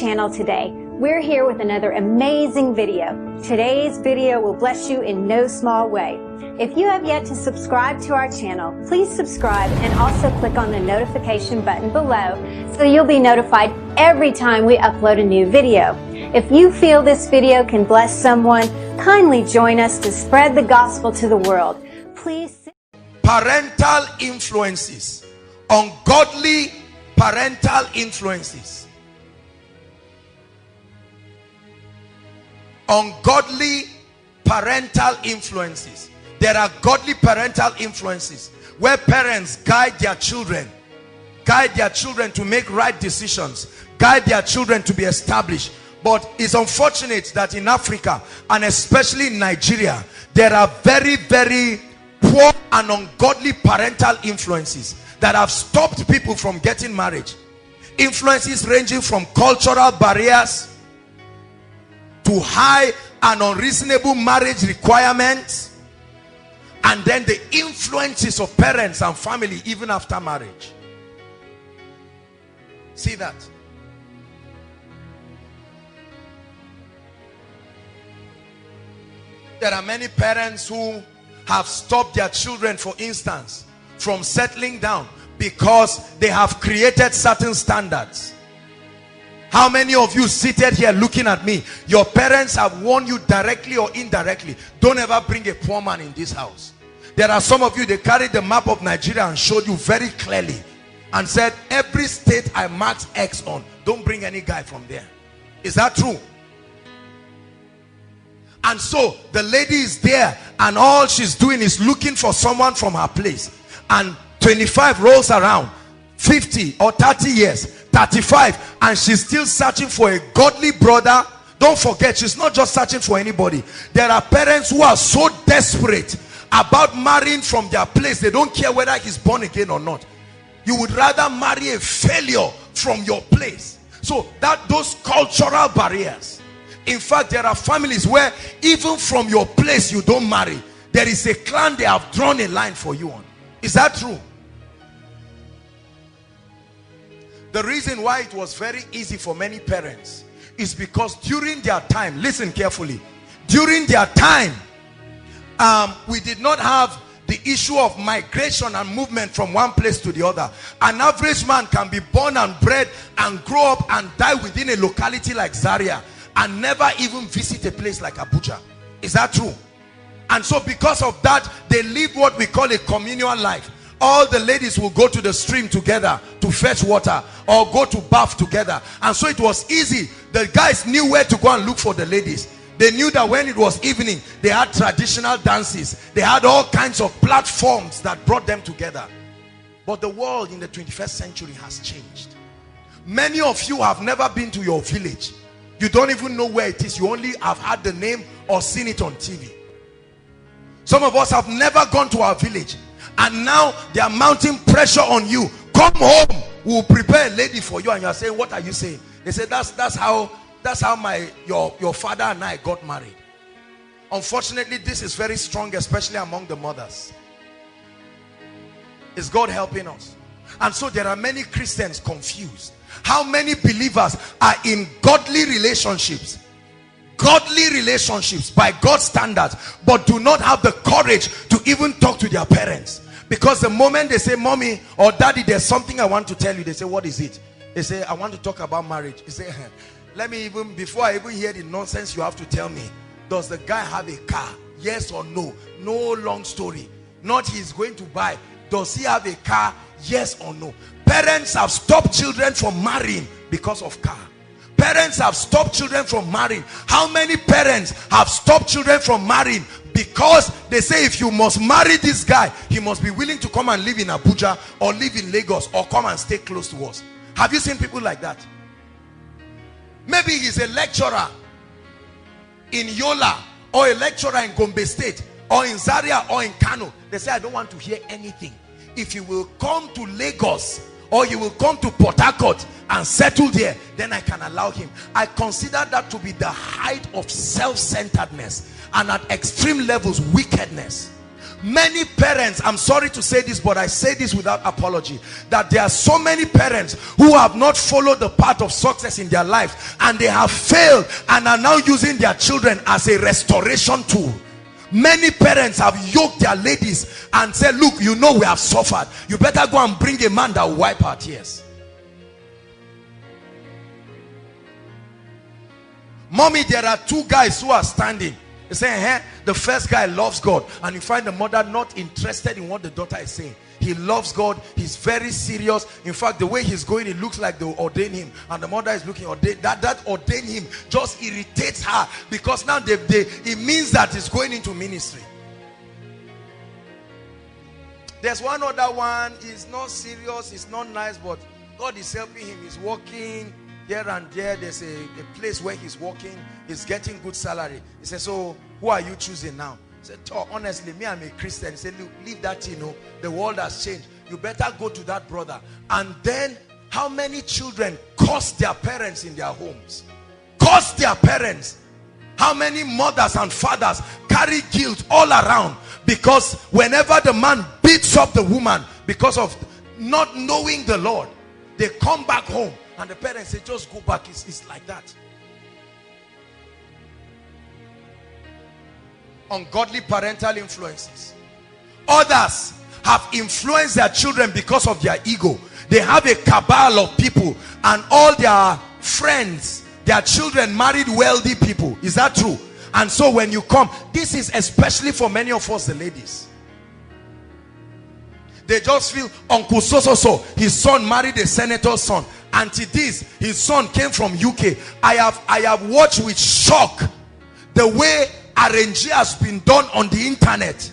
channel today. We're here with another amazing video. Today's video will bless you in no small way. If you have yet to subscribe to our channel, please subscribe and also click on the notification button below so you'll be notified every time we upload a new video. If you feel this video can bless someone, kindly join us to spread the gospel to the world. Please. Parental influences. Ungodly parental influences. Ungodly parental influences. There are godly parental influences where parents guide their children to make right decisions, guide their children to be established. But it's unfortunate that in Africa and especially in Nigeria, there are very, very poor and ungodly parental influences that have stopped people from getting married. Influences ranging from cultural barriers to high and unreasonable marriage requirements, and then the influences of parents and family even after marriage. See that? There are many parents who have stopped their children, for instance, from settling down because they have created certain standards. How many of you seated here looking at me, your parents have warned you directly or indirectly, don't ever bring a poor man in this house? There are some of you, they carried the map of Nigeria and showed you very clearly and said, every state I marked X on, don't bring any guy from there. Is that true? And so the lady is there and all she's doing is looking for someone from her place, and 25 rolls around, 50 or 30 years, 35, and she's still searching for a godly brother. Don't forget, she's not just searching for anybody. There are parents who are so desperate about marrying from their place, they don't care whether he's born again or not. You would rather marry a failure from your place. So that those cultural barriers. In fact, there are families where even from your place you don't marry. There is a clan they have drawn a line for you on. Is that true? The reason why it was very easy for many parents is because during their time, listen carefully, during their time, we did not have the issue of migration and movement from one place to the other. An average man can be born and bred and grow up and die within a locality like Zaria and never even visit a place like Abuja. Is that true? And so because of that, they live what we call a communal life. All the ladies will go to the stream together to fetch water or go to bath together. And so it was easy. The guys knew where to go and look for the ladies. They knew that when it was evening, they had traditional dances. They had all kinds of platforms that brought them together. But the world in the 21st century has changed. Many of you have never been to your village. You don't even know where it is. You only have heard the name or seen it on TV. Some of us have never gone to our village. And now they are mounting pressure on you. Come home, we'll prepare a lady for you. And you are saying, what are you saying? They say, that's how your father and I got married. Unfortunately, this is very strong, especially among the mothers. Is God helping us? And so there are many Christians confused. How many believers are in godly relationships by God's standards, but do not have the courage to even talk to their parents? Because the moment they say, mommy or daddy, there's something I want to tell you, they say, what is it? They say, I want to talk about marriage. You say, let me even, before I even hear the nonsense, you have to tell me, does the guy have a car? Yes or no? No long story. Not he's going to buy. Does he have a car? Yes or no? Parents have stopped children from marrying because of car. Parents have stopped children from marrying. How many parents have stopped children from marrying because they say, if you must marry this guy, he must be willing to come and live in Abuja or live in Lagos or come and stay close to us? Have you seen people like that? Maybe he's a lecturer in Yola or a lecturer in Gombe State or in Zaria or in Kano. They say, I don't want to hear anything. If you will come to Lagos or you will come to Port Harcourt and settle there, then I can allow him. I consider that to be the height of self-centeredness and at extreme levels wickedness. Many parents, I'm sorry to say this, but I say this without apology, that there are so many parents who have not followed the path of success in their life, and they have failed and are now using their children as a restoration tool. Many parents have yoked their ladies and said, look, you know we have suffered, you better go and bring a man that will wipe our tears. Mommy, there are two guys who are standing. They say, hey, the first guy loves God, and you find the mother not interested in what the daughter is saying. He loves God, he's very serious. In fact, the way he's going, it looks like they will ordain him, and the mother is looking ordained. That ordain him just irritates her, because now it means that he's going into ministry. There's one other one, he's not serious, he's not nice, but God is helping him. He's working here and there. There's a place where he's working, he's getting good salary. He says, so who are you choosing now? He said, oh, honestly, me, I'm a Christian. He said, look, leave that, you know, the world has changed. You better go to that brother. And then, how many children curse their parents in their homes? Curse their parents. How many mothers and fathers carry guilt all around, because whenever the man beats up the woman because of not knowing the Lord, they come back home and the parents say, just go back. It's like that. Ungodly parental influences. Others have influenced their children because of their ego. They have a cabal of people, and all their friends, their children married wealthy people. Is that true? And so when you come, this is especially for many of us, the ladies. They just feel Uncle so his son married a senator's son. Auntie this, his son came from UK. I have watched with shock the way arranging has been done on the internet.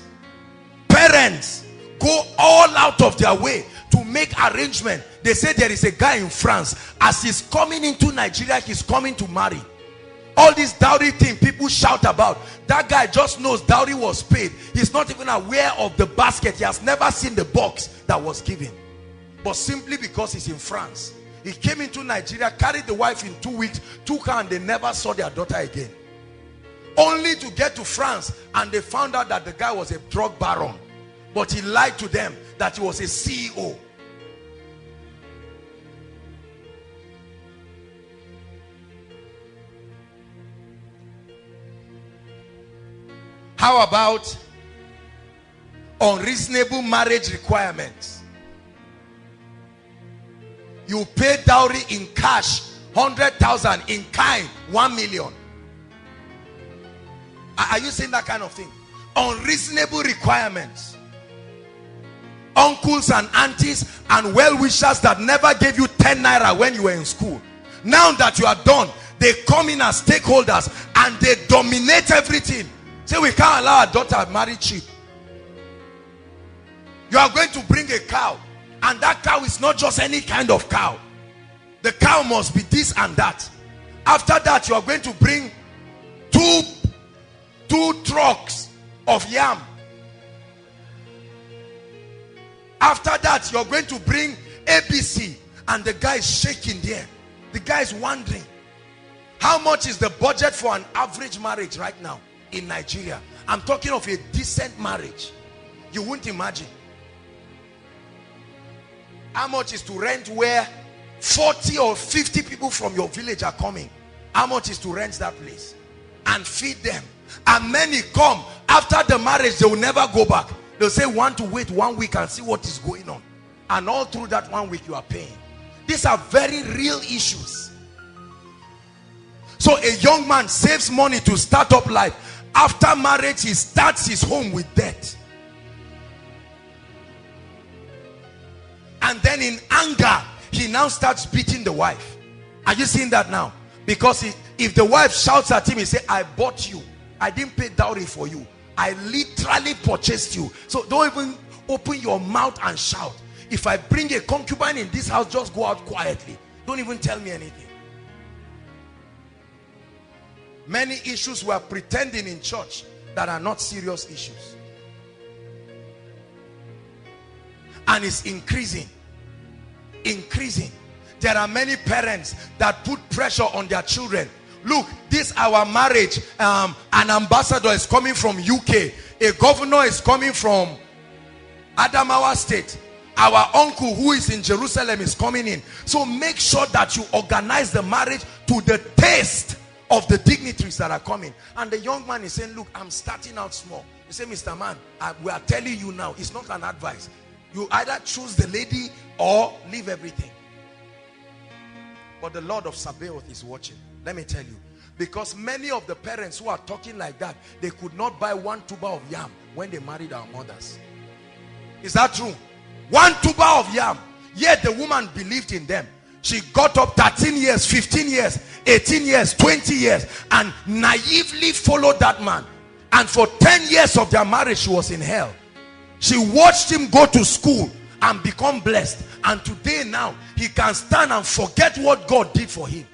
Parents go all out of their way to make arrangement. They say there is a guy in France, as he's coming into Nigeria, he's coming to marry. All this dowry thing people shout about, that guy just knows dowry was paid. He's not even aware of the basket. He has never seen the box that was given. But simply because he's in France, he came into Nigeria, carried the wife in 2 weeks, took her, and they never saw their daughter again. Only to get to France and they found out that the guy was a drug baron, but he lied to them that he was a CEO. How about unreasonable marriage requirements? You pay dowry in cash 100,000, in kind 1 million. Are you seeing that kind of thing? Unreasonable requirements. Uncles and aunties and well-wishers that never gave you 10 naira when you were in school, now that you are done, they come in as stakeholders and they dominate everything. Say, we can't allow our daughter to marry cheap. You are going to bring a cow, and that cow is not just any kind of cow. The cow must be this and that. After that, you are going to bring two trucks of yam. After that, you're going to bring ABC, and the guy is shaking there. The guy is wondering, how much is the budget for an average marriage right now in Nigeria? I'm talking of a decent marriage. You wouldn't imagine how much is to rent where 40 or 50 people from your village are coming. How much is to rent that place and feed them? And many come after the marriage, they will never go back. They'll say, want to wait 1 week and see what is going on. And all through that 1 week you are paying. These are very real issues. So a young man saves money to start up life. After marriage, he starts his home with debt. And then in anger, he now starts beating the wife. Are you seeing that now? Because if the wife shouts at him, he say, I bought you. I didn't pay dowry for you. I literally purchased you. So don't even open your mouth and shout. If I bring a concubine in this house, just go out quietly. Don't even tell me anything. Many issues we are pretending in church that are not serious issues. And it's increasing. Increasing. There are many parents that put pressure on their children. Look, this our marriage, an ambassador is coming from UK. A governor is coming from Adamawa State. Our uncle who is in Jerusalem is coming in. So make sure that you organize the marriage to the taste of the dignitaries that are coming. And the young man is saying, look, I'm starting out small. You say, Mr. Man, we are telling you now, it's not an advice. You either choose the lady or leave everything. But the Lord of Sabaoth is watching. Let me tell you. Because many of the parents who are talking like that, they could not buy 1 tuber of yam when they married our mothers. Is that true? 1 tuber of yam. Yet the woman believed in them. She got up 13 years, 15 years, 18 years, 20 years, and naively followed that man. And for 10 years of their marriage, she was in hell. She watched him go to school and become blessed. And today now, he can stand and forget what God did for him.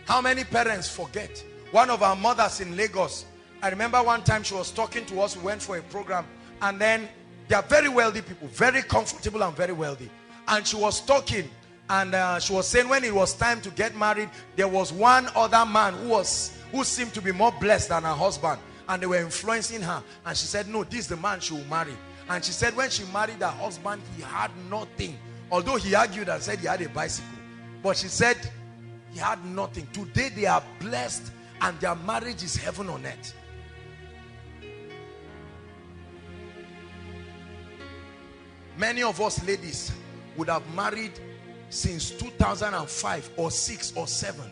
How many parents forget? One of our mothers in Lagos, I remember one time she was talking to us. We went for a program, and then they are very wealthy people, very comfortable and very wealthy. And she was talking, and she was saying when it was time to get married, there was one other man who seemed to be more blessed than her husband, and they were influencing her. And she said, no, this is the man she will marry. And she said when she married her husband, he had nothing. Although he argued and said he had a bicycle, but she said he had nothing. Today they are blessed and their marriage is heaven on earth. Many of us ladies would have married since 2005 or 6 or 7.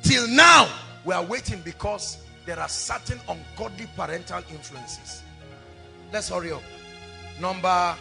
Till now, we are waiting because there are certain ungodly parental influences. Let's hurry up. Number